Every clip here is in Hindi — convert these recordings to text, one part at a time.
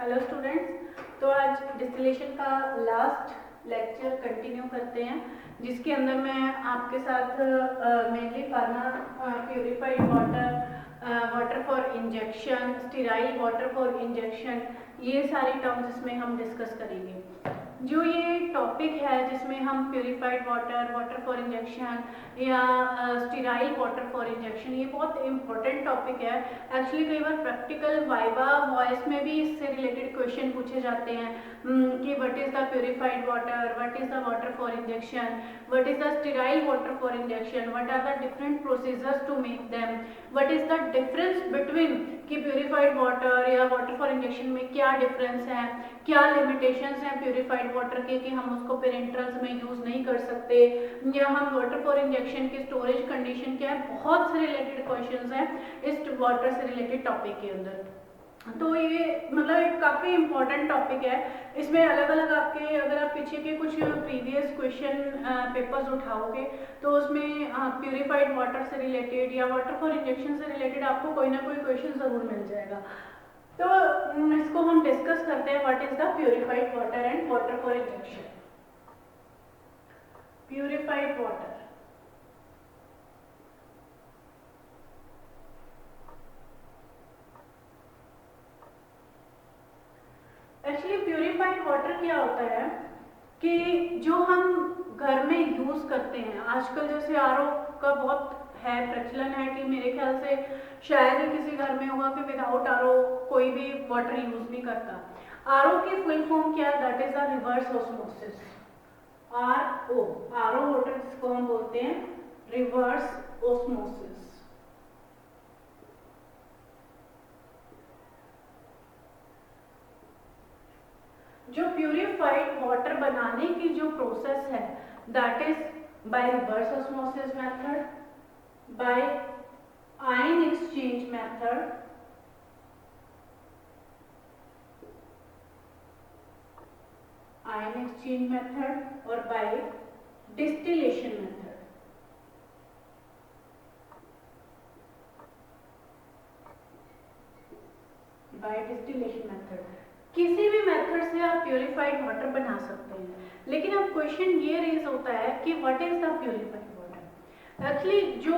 हेलो स्टूडेंट्स, तो आज डिस्टिलेशन का लास्ट लेक्चर कंटिन्यू करते हैं, जिसके अंदर मैं आपके साथ mainly pharma purified water, water for injection, sterile water for injection, ये सारी टर्म्स इसमें हम डिस्कस करेंगे। जो ये टॉपिक है जिसमें हम purified water, water for injection या स्टीराइल वाटर फॉर इंजेक्शन, ये बहुत इंपॉर्टेंट टॉपिक है। एक्चुअली कई बार प्रैक्टिकल वाइवा वॉइस में भी इससे रिलेटेड क्वेश्चन पूछे जाते हैं कि what is the purified water, what is the water for injection, what is the sterile water for injection, what are the different procedures to make them, what is the difference between कि प्यूरिफाइड वाटर या वाटर फॉर इंजेक्शन में क्या डिफरेंस है, क्या लिमिटेशंस हैं प्यूरिफाइड वाटर के कि हम उसको पेरेंट्रल्स में यूज नहीं कर सकते, या हम वाटर फॉर इंजेक्शन की स्टोरेज कंडीशन क्या है। बहुत से रिलेटेड क्वेश्चंस हैं इस वाटर से रिलेटेड टॉपिक के अंदर। तो ये मतलब एक काफ़ी इंपॉर्टेंट टॉपिक है। इसमें अलग अलग आपके, अगर आप पीछे के कुछ प्रीवियस क्वेश्चन पेपर्स उठाओगे तो उसमें प्यूरिफाइड वाटर से रिलेटेड या वाटर फॉर इंजेक्शन से रिलेटेड आपको कोई ना कोई क्वेश्चन ज़रूर मिल जाएगा। तो इसको हम डिस्कस करते हैं, what is the purified water and water for injection. Purified water, actually purified water क्या होता है कि जो हम घर में यूज करते हैं, आजकल जैसे आरओ का बहुत है प्रचलन है कि मेरे ख्याल से शायद ही किसी घर में होगा कि विदाउट आरओ कोई भी वाटर यूज नहीं करता। आरओ की फुल फॉर्म क्या है? That is the reverse osmosis. RO, RO water जिसको हम बोलते हैं रिवर्स ऑस्मोसिस। जो प्यूरिफाइड वाटर बनाने की जो प्रोसेस है that is by reverse osmosis method, by ion exchange method, ion exchange method और by distillation method. By distillation method, किसी भी मेथड से आप प्यूरिफाइड वाटर बना सकते हैं, लेकिन अब क्वेश्चन ये रेज होता है कि what is the purified water. Actually जो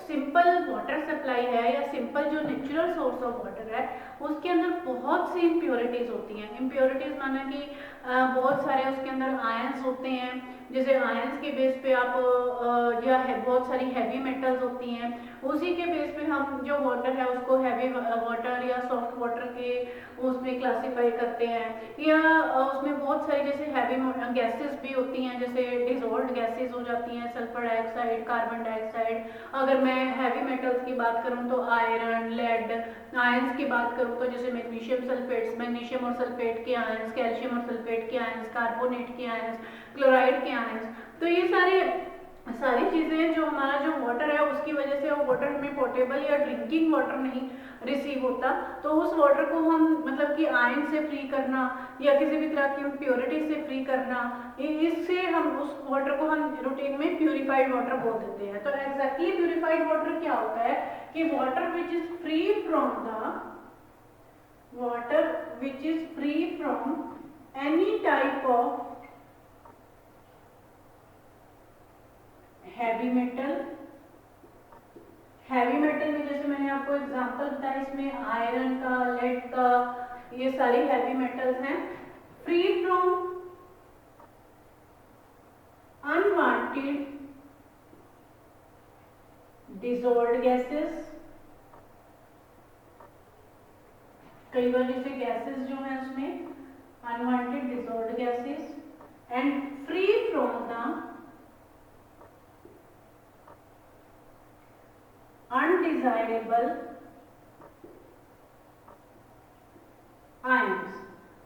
सिंपल वाटर सप्लाई है या सिंपल जो नेचुरल सोर्स ऑफ वाटर है उसके अंदर बहुत सी इम्प्योरिटीज होती हैं। इम्प्योरिटीज माना कि बहुत सारे उसके अंदर आयंस होते हैं, जैसे आयंस के बेस पे आप या बहुत सारी हैवी मेटल्स होती हैं, उसी के बेस पे हम जो वाटर है उसको हैवी वाटर या सॉफ्ट वाटर के उसमें क्लासीफाई करते हैं। या उसमें बहुत सारी जैसे हैवी गैसेस भी होती हैं, जैसे डिजोल्व्ड गैसेस हो जाती हैं, सल्फर डाइऑक्साइड, कार्बन डाइऑक्साइड। अगर मैं हैवी मेटल्स की बात करूं तो आयरन, लेड। आयंस की बात करूं तो जैसे मैग्नीशियम सल्फेट्स, मैग्नीशियम और सल्फेट के आयंस, कैल्शियम और सल्फेट के आयंस, कार्बोनेट के आयंस, क्लोराइड के आयंस। तो ये सारी चीजें जो हमारा जो वाटर है उसकी वजह से वो वाटर हमें पोर्टेबल या ड्रिंकिंग वाटर नहीं रिसीव होता, तो उस वाटर को हम मतलब कि आयन से फ्री करना या किसी भी तरह की इम्प्योरिटी से फ्री करना, इससे हम उस वाटर को हम रूटीन में प्यूरिफाइड वाटर बोल देते हैं। तो एग्जैक्टली प्यूरिफाइड वाटर क्या होता है कि water which is free from any type of heavy metal. Heavy metal में जैसे मैंने आपको एग्जांपल बताया, इसमें आयरन का, लेड का, ये सारी हैवी मेटल्स हैं। Free from unwanted dissolved gases, कई बार जैसे गैसेस जो हैं उसमें unwanted dissolved gases, and free from the undesirable ions.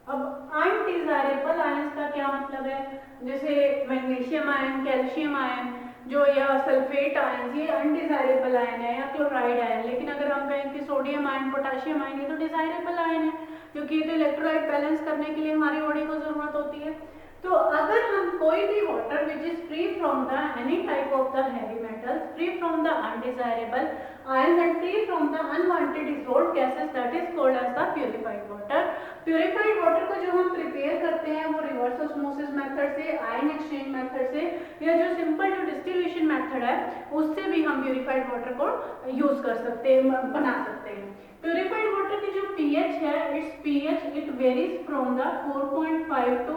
अब अनडिजायरेबल आयंस का क्या मतलब है? जैसे मैग्नीशियम आयन, कैल्शियम आयन जो या सल्फेट आयन, ये अनडिजायरेबल आयन है, या क्लोराइड आयन। लेकिन अगर हम कहें कि सोडियम आयन, पोटेशियम आयन, ये तो डिजायरेबल आयन है, क्योंकि ये तो इलेक्ट्रोलाइट बैलेंस करने के लिए हमारी बॉडी को जरूरत होती है। तो अगर हम कोई भी water which is free from the any type of the heavy metals, free from the undesirable ions and free from the unwanted dissolved gases, that is called as the purified water. Purified water को जो हम प्रिपेयर करते हैं वो रिवर्स ऑस्मोसिस मेथड से, आयन एक्सचेंज मेथड से, या जो सिंपल जो डिस्टिलेशन मेथड है उससे भी हम प्यूरिफाइड वाटर को यूज कर सकते हैं, बना सकते हैं। प्यूरिफाइड वाटर की जो पीएच है, it's pH it varies from the 4.5 to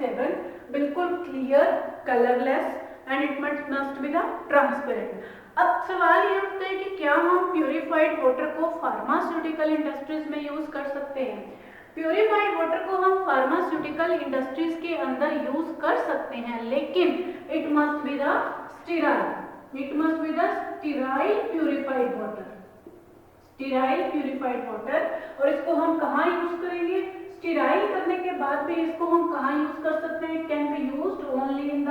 7, बिल्कुल clear, colourless and it must be the transparent. अब सवाल ये उठता है कि क्या हम प्यूरिफाइड वाटर को फार्मास्यूटिकल इंडस्ट्रीज में यूज कर सकते हैं? प्यूरिफाइड वाटर को हम फार्मास्यूटिकल इंडस्ट्रीज के अंदर यूज कर सकते हैं, लेकिन it must be the sterile purified water, sterile purified water. और इसको हम कहाँ यूज करेंगे? स्टीराइल करने के बाद भी इसको हम कहाँ यूज कर सकते हैं? It can be used only in the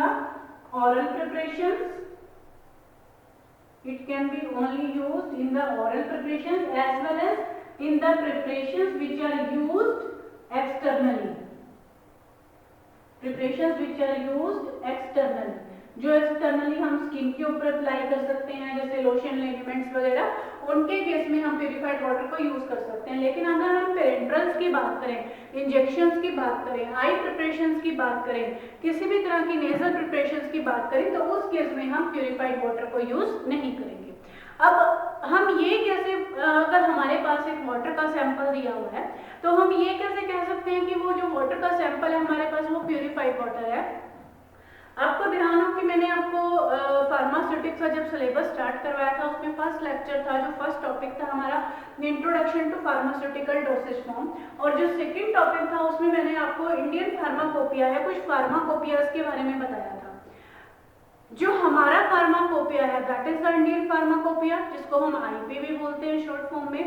oral preparations. It can be only used in the oral preparations as well as in the preparations which are used externally. Preparations which are used externally, जो एक्सटर्नली हम स्किन के ऊपर अप्लाई कर सकते हैं, जैसे लोशन, लिगामेंट्स वगैरह, उनके केस में हम प्यूरिफाइड वाटर को यूज कर सकते हैं। लेकिन अगर हम पेरेंट्रल्स की बात करें, इंजेक्शंस की बात करें, आई प्रिपरेशंस की बात करें, किसी भी तरह की नेजल प्रिपरेशंस की बात करें, तो उस केस में हम प्यूरिफाइड वाटर को यूज नहीं करेंगे। अब हम ये कैसे, अगर हमारे पास एक वाटर का सैंपल दिया हुआ है तो हम ये कैसे कह सकते हैं कि वो जो वाटर का सैंपल है हमारे पास वो प्यूरिफाइड वाटर है? आपको ध्यान हो कि मैंने आपको फार्मास्यूटिक्स का जब सिलेबस स्टार्ट करवाया था उसमें फर्स्ट लेक्चर था, जो फर्स्ट टॉपिक था हमारा introduction to pharmaceutical dosage form, और जो सेकंड टॉपिक था उसमें मैंने आपको इंडियन फार्माकोपिया या कुछ फार्माकोपियाज के बारे में बताया था। जो हमारा फार्माकोपिया है that is the Indian pharmacopoeia, जिसको हम आईपी भी बोलते हैं शॉर्ट फॉर्म में।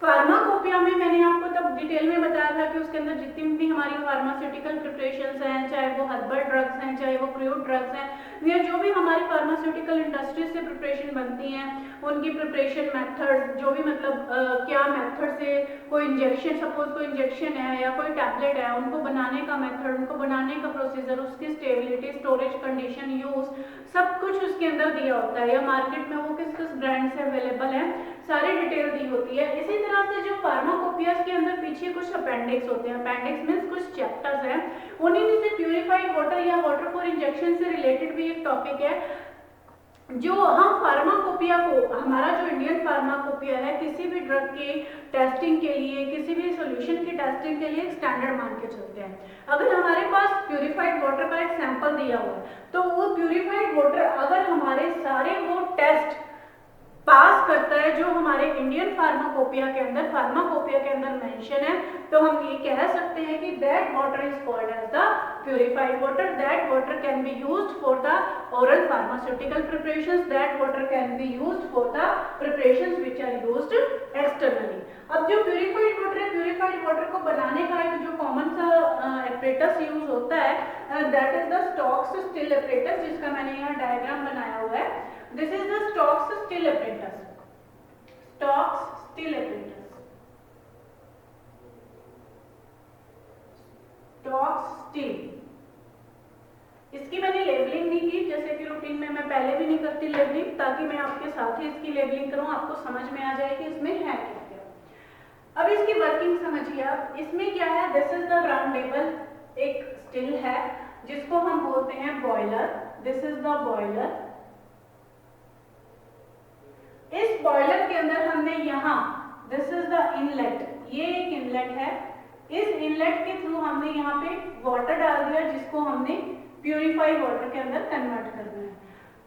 फार्माकोपिया में मैंने आपको तब डिटेल में बताया था कि उसके अंदर जितनी भी हमारी फार्मास्यूटिकल प्रिपरेशंस हैं, चाहे वो हर्बल ड्रग्स हैं, चाहे वो क्रूड ड्रग्स हैं, या जो भी हमारी फार्मास्यूटिकल इंडस्ट्रीज से प्रिपरेशन बनती हैं उनकी प्रिपरेशन मेथड, जो भी मतलब क्या मेथड से कोई इंजेक्शन, सपोज कोई इंजेक्शन है या कोई टैबलेट है, उनको बनाने का मेथड, उनको बनाने का प्रोसीजर, उसकी स्टेबिलिटी, स्टोरेज कंडीशन, यूज, सब कुछ उसके अंदर दिया होता है, या मार्केट में वो किस किस ब्रांड से अवेलेबल है, सारी डिटेल दी होती है। इसी तरह से जो फार्माकोपियाज के अंदर पीछे कुछ अपेंडिक्स होते हैं, अपेंडिक्स मींस कुछ चैप्टर्स हैं, उन्हीं में से प्यूरिफाइड वाटर या वाटर फॉर इंजेक्शन से रिलेटेड भी एक टॉपिक है, जो हम फार्माकोपिया को, हमारा जो इंडियन फार्माकोपिया है, किसी भी ड्रग के टेस्टिंग के लिए, किसी भी सॉल्यूशन की टेस्टिंग के लिए स्टैंडर्ड मान के चलते हैं। अगर हमारे पास प्यूरिफाइड वाटर का एक सैंपल दिया हुआ है तो वो प्यूरिफाइड वाटर अगर हमारे सारे वो टेस्ट पास करता है जो हमारे इंडियन फार्माकोपिया के अंदर मेंशन है, तो हम ये कह सकते हैं कि that water is called as the purified water, that water can be used for the oral pharmaceutical preparations, that water can be used for the preparations which are used externally. अब जो प्यूरिफाइड वाटर है, प्यूरिफाइड वाटर को बनाने का एक जो कॉमन सा एपरेटस यूज होता है that is the stocks still apparatus, जिसका मैंने यहाँ डायग्राम बनाया हुआ है। This is the Stokes still apparatus. Stokes still apparatus. Stokes still. इसकी मैंने लेबलिंग नहीं की, जैसे कि रूटीन में मैं पहले भी नहीं करती लेबलिंग, ताकि मैं आपके साथ ही इसकी लेबलिंग करूं, आपको समझ में आ जाए कि इसमें है क्या क्या। अब इसकी वर्किंग समझिए आप, इसमें क्या है, this is the round table, एक स्टिल है जिसको हम बोलते हैं boiler, this is the boiler. इस बॉयलर के अंदर हमने यहाँ, दिस इज द इनलेट, ये एक इनलेट है, इस इनलेट के थ्रू हमने यहाँ पे वाटर डाल दिया जिसको हमने प्यूरिफाइड वाटर के अंदर कन्वर्ट करना है।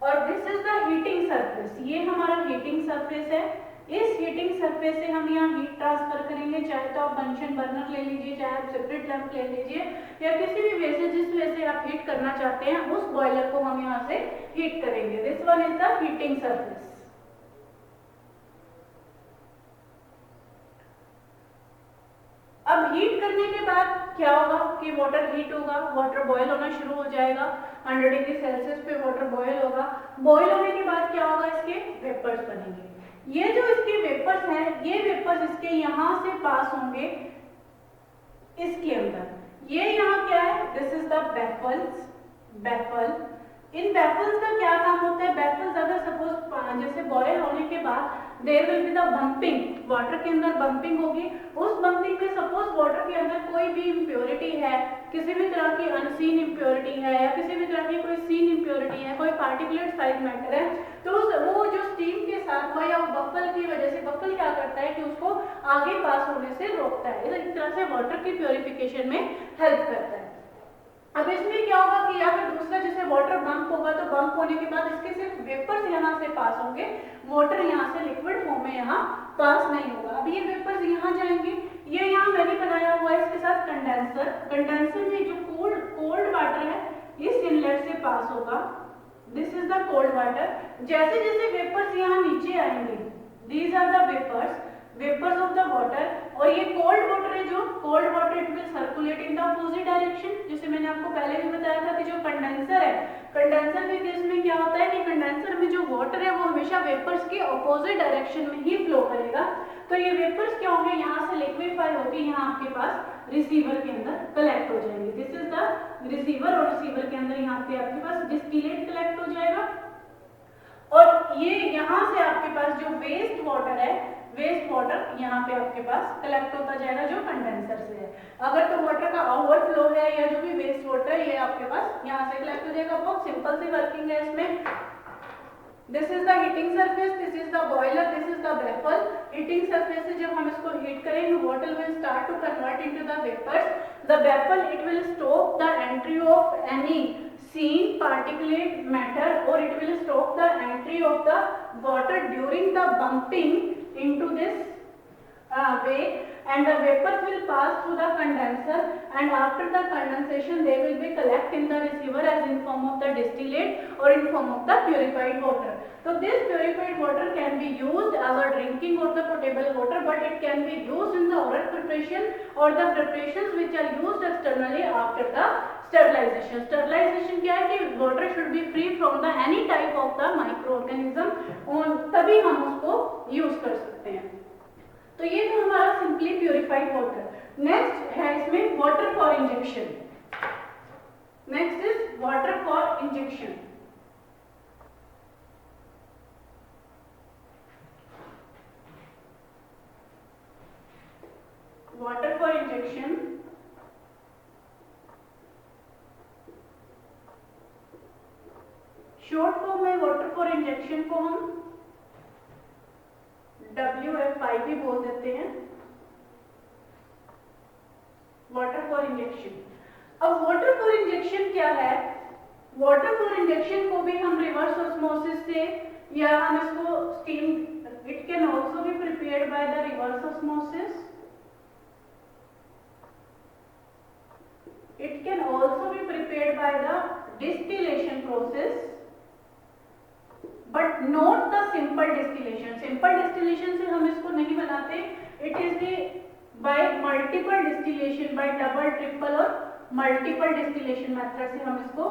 और this is the heating surface, ये हमारा हीटिंग सरफेस है। इस हीटिंग सरफेस से हम यहाँ हीट ट्रांसफर करेंगे, चाहे तो आप बंशन बर्नर ले लीजिए, चाहे आप सेपरेट लैंप ले लीजिए, या किसी भी वे से जिस वे से आप हीट करना चाहते हैं उस बॉयलर को हम यहाँ से हीट करेंगे। This one is the heating surface. अब हीट करने के बाद क्या होगा कि वाटर हीट होगा, वाटर बॉयल होना शुरू हो जाएगा, 100 डिग्री सेल्सियस पे वाटर बॉयल होगा। बॉयल होने के बाद क्या होगा, इसके वेपर्स बनेंगे। ये जो इसके वेपर्स हैं, ये वेपर्स इसके यहाँ से पास होंगे इसके अंदर। ये यहाँ क्या है, this is the baffle. In baffles का क्या काम होता है? बैफल्स अगर सपोज जैसे बॉयल होने के बाद there will be the bumping, water के अंदर बम्पिंग होगी, उस बम्पिंग में सपोज वाटर के अंदर कोई भी इम्प्योरिटी है, किसी भी तरह की अनसीन इम्प्योरिटी है या किसी भी तरह की कोई सीन इम्प्योरिटी है, कोई पार्टिकुलर साइज मैटर है, तो वो जो स्टीम के साथ हुआ या बफल की वजह से, बफल क्या करता है कि उसको आगे पास होने से रोकता है, इस तरह से वाटर की प्योरिफिकेशन में हेल्प करता है। अब इसमें क्या होगा कि या फिर दूसरा जैसे वाटर बम्प होगा तो बम्प होने के बाद इसके सिर्फ वेपर्स यहाँ से पास होंगे, वाटर यहाँ से लिक्विड फॉर्म में यहाँ पास नहीं होगा। अब ये वेपर्स यहाँ जाएंगे, ये यहाँ मैंने बनाया हुआ है इसके साथ कंडेंसर, कंडेंसर में जो कोल्ड वाटर है इस इनलेट से पास होगा, this is the cold water. जैसे जैसे वेपर्स यहाँ नीचे आएंगे, these are the vapours of the water, और ये कोल्ड वाटर है, जो cold water it will circulate in the opposite direction, जैसे मैंने आपको पहले भी बताया था कि जो कंडेंसर है, कंडेंसर के केस में क्या होता है कि कंडेंसर में जो वाटर है वो हमेशा वेपर्स के अपोजिट डायरेक्शन में ही फ्लो करेगा। तो ये वेपर्स क्या होंगे, यहाँ से लिक्विफाई होकर यहाँ आपके पास रिसीवर के अंदर कलेक्ट हो जाएंगे, दिस इज द रिसीवर, और रिसीवर के अंदर यहाँ पे आपके पास डिस्टिलेट कलेक्ट हो जाएगा, और ये यहाँ से आपके पास जो वेस्ट वाटर है, वेस्ट वाटर यहाँ पे आपके पास कलेक्ट होता जाएगा जो कंडेंसर से है। अगर तो वाटर का ओवरफ्लो है या जो भी वेस्ट वाटर है ये आपके पास यहाँ से कलेक्ट हो जाएगा। बहुत सिंपल सी वर्किंग है इसमें। This is the heating surface, this is the boiler, this is the vapour. Heating surface से जब हम इसको हीट करेंगे water will start to convert into the vapours. The vapour it will stop the entry of any seen particulate matter, or it will stop the entry of the water during the bumping into this way, and the vapors will pass through the condenser, and after the condensation they will be collect in the receiver as in form of the distillate or in form of the purified water. So this purified water can be used as a drinking or the potable water, but it can be used in the oral preparation or the preparations which are used externally after the sterilisation. Sterilisation क्या है कि water should be free from the any type of the microorganism, तभी हम उसको यूज कर सकते हैं। तो ये तो हमारा सिंपली प्यूरिफाइड वाटर। नेक्स्ट है इसमें water for injection. Next is water for injection. Water for injection short form में वाटर फॉर इंजेक्शन को हम WFI भी बोल देते हैं, वाटर फॉर इंजेक्शन। अब वाटर फॉर इंजेक्शन क्या है? वाटर फॉर इंजेक्शन को भी हम रिवर्स ऑस्मोसिस से या हम इसको steam, it can also be prepared by the reverse osmosis, it can also be prepared by the distillation process, but not the simple distillation. Simple distillation से हम इसको नहीं बनाते, it is the by multiple distillation, bye double, triple और मल्टीपल डिस्टिलेशन मेथड से हम इसको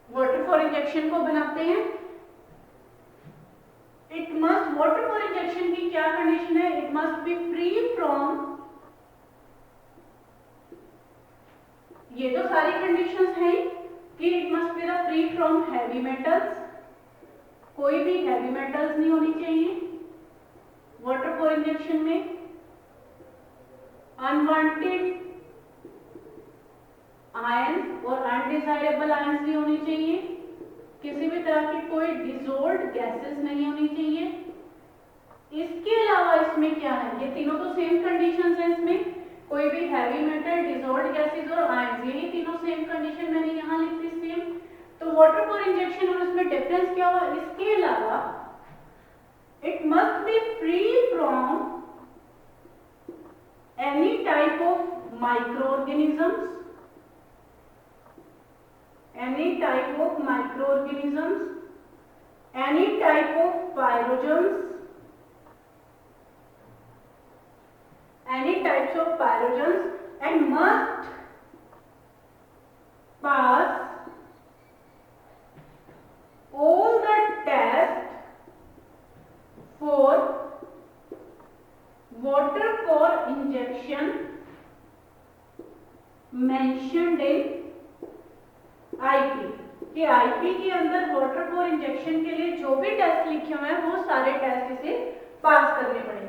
वाटर फॉर इंजेक्शन को बनाते हैं। It must, water for injection की क्या कंडीशन है? It must be free from, ये तो सारी कंडीशंस हैं कि it must be the free from heavy metals, कोई भी हैवी मेटल्स नहीं होनी चाहिए वाटर फॉर इंजेक्शन में। अनवांटेड आयंस और अनडिजायरेबल आयंस नहीं होनी चाहिए, किसी भी तरह की कोई डिसॉल्व्ड गैसेस नहीं होनी चाहिए। इसके अलावा इसमें क्या है? ये तीनों तो सेम कंडीशंस हैं इसमें, कोई भी हैवी मेटल, डिसॉल्व्ड गैसेस और आयंस, यही तीनों सेम कंडीशन मैंने यहाँ लिख दी सेम। तो वाटर फॉर इंजेक्शन और इसमें डिफरेंस क्या हुआ? इसके अलावा it must be free from any type of microorganisms, any type of microorganisms, any type of pyrogens, any types of pyrogens, and must pass all the tests for water for injection mentioned in injection के लिए जो भी टेस्ट लिखे हुए हैं वो सारे टेस्ट इसे पास करने पड़ेंगे।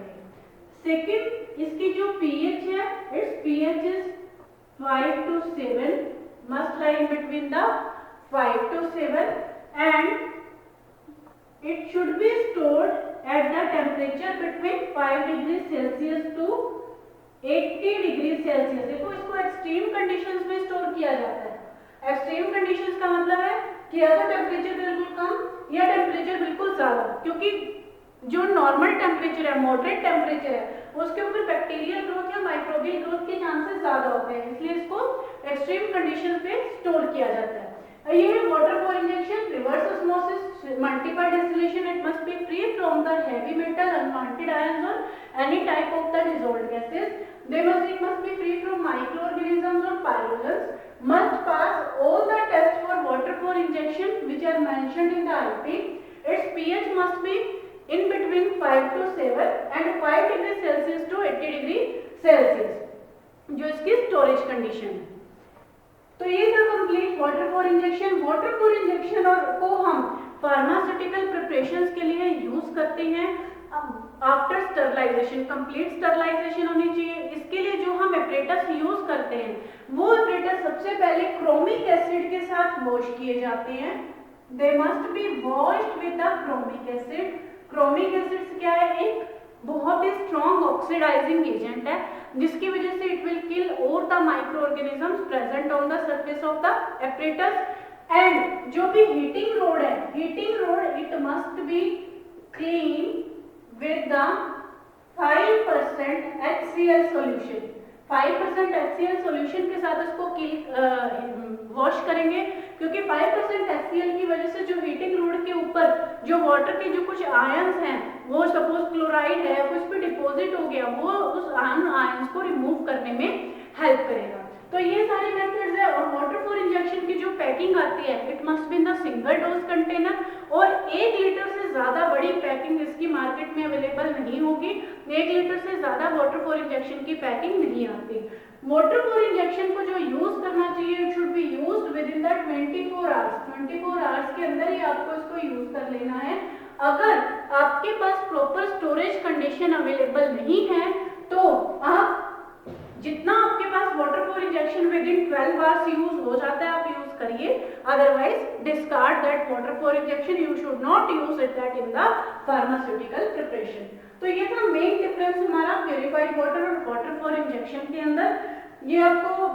सेकंड, इसकी जो पीएच है, it's pH is 5 to 7, must lie in between the 5 to 7 and it should be stored at the temperature between 5 degrees Celsius to 80 degrees Celsius। देखो इसको एक्सट्रीम कंडीशंस में स्टोर किया जाता है। एक्सट्रीम कंडीशंस का मतलब है कि या तो टेम्परेचर बिल्कुल कम या टेम्परेचर बिल्कुल ज्यादा, क्योंकि जो नॉर्मल टेम्परेचर है, मॉडरेट टेम्परेचर है, उसके ऊपर बैक्टीरियल ग्रोथ या माइक्रोबियल ग्रोथ के चांसेस ज्यादा होते हैं, इसलिए इसको एक्सट्रीम कंडीशन पे स्टोर किया जाता है। ये है water for injection, reverse osmosis, multiple distillation, it must be free from the heavy metal, unwanted ions और any type of the dissolved gases, it must be free from microorganisms or pyrogens, must pass all the tests for water for injection which are mentioned in the IP, its pH must be in between 5 to 7 and 5 degree Celsius to 80 degree Celsius, जो इसकी स्टोरेज कंडीशन है। तो ये था complete water for injection. Water for injection और को हम फार्मास्यूटिकल प्रिपरेशंस के लिए यूज करते हैं आफ्टर स्टरलाइजेशन। कंप्लीट स्टरलाइजेशन होनी चाहिए। इसके लिए जो हम एपरेटस यूज करते हैं वो एपरेटस सबसे पहले क्रोमिक एसिड के साथ वॉश किए जाते हैं। They must be washed with the chromic acid. Chromic acid क्या है? एक बहुत ही स्ट्रॉन्ग ऑक्सीडाइजिंग एजेंट है जिसकी वजह से it will kill all the micro organisms present on the surface of the apparatus. And जो भी हीटिंग रोड है, heating road it must B clean with the 5% HCl solution। 5% HCl solution के साथ इसको वॉश करेंगे, क्योंकि 5% HCl की वजह से जो हीटिंग रोड के ऊपर जो वाटर के जो कुछ आयंस हैं, वो सपोज क्लोराइड है, कुछ भी डिपॉजिट हो गया, वो उस आयंस को रिमूव करने में हेल्प करेगा। तो ये सारी मेथड्स है। और वाटर फॉर इंजेक्शन की जो पैकिंग आती है, it must be in the single dose container, और 1 लीटर से ज्यादा बड़ी पैकिंग इसकी मार्केट में अवेलेबल नहीं होगी। 1 लीटर से ज्यादा वाटर फॉर इंजेक्शन की पैकिंग नहीं आती। वाटर फॉर इंजेक्शन को जो यूज करना चाहिए, it should be used with in the 24 hours. 24 hours के अंदर ही आपको इसको यूज कर लेना है। अगर आपके पास प्रॉपर स्टोरेज कंडीशन अवेलेबल नहीं है तो आप जितना आपके पास water for injection within 12 hours use हो जाता है आप यूज करिए, otherwise discard that water for injection. You should not use it that in the pharmaceutical preparation. तो ये था मेन डिफरेंस हमारा प्यूरिफाइड वाटर और वाटर फॉर इंजेक्शन के अंदर। ये आपको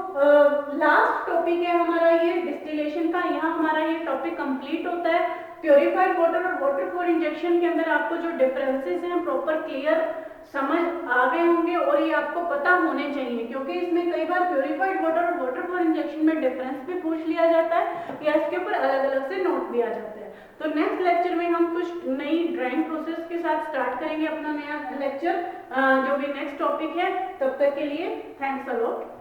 लास्ट टॉपिक है हमारा ये डिस्टिलेशन का, यहाँ हमारा ये टॉपिक कंप्लीट होता है। प्यूरिफाइड वाटर और वाटर फॉर इंजेक्शन के अंदर आपको जो डिफरेंसेस हैं प्रॉपर क्लियर समझ आ गए होंगे और ये आपको पता होने चाहिए, क्योंकि इसमें कई बार प्यूरिफाइड वाटर और वाटर फॉर इंजेक्शन में डिफरेंस भी पूछ लिया जाता है या इसके ऊपर अलग अलग से नोट भी आ जाता है। तो नेक्स्ट लेक्चर में हम कुछ नई ड्राइंग प्रोसेस के साथ स्टार्ट करेंगे अपना नया लेक्चर, जो भी नेक्स्ट टॉपिक है। तब तक के लिए थैंक्स अ लॉट।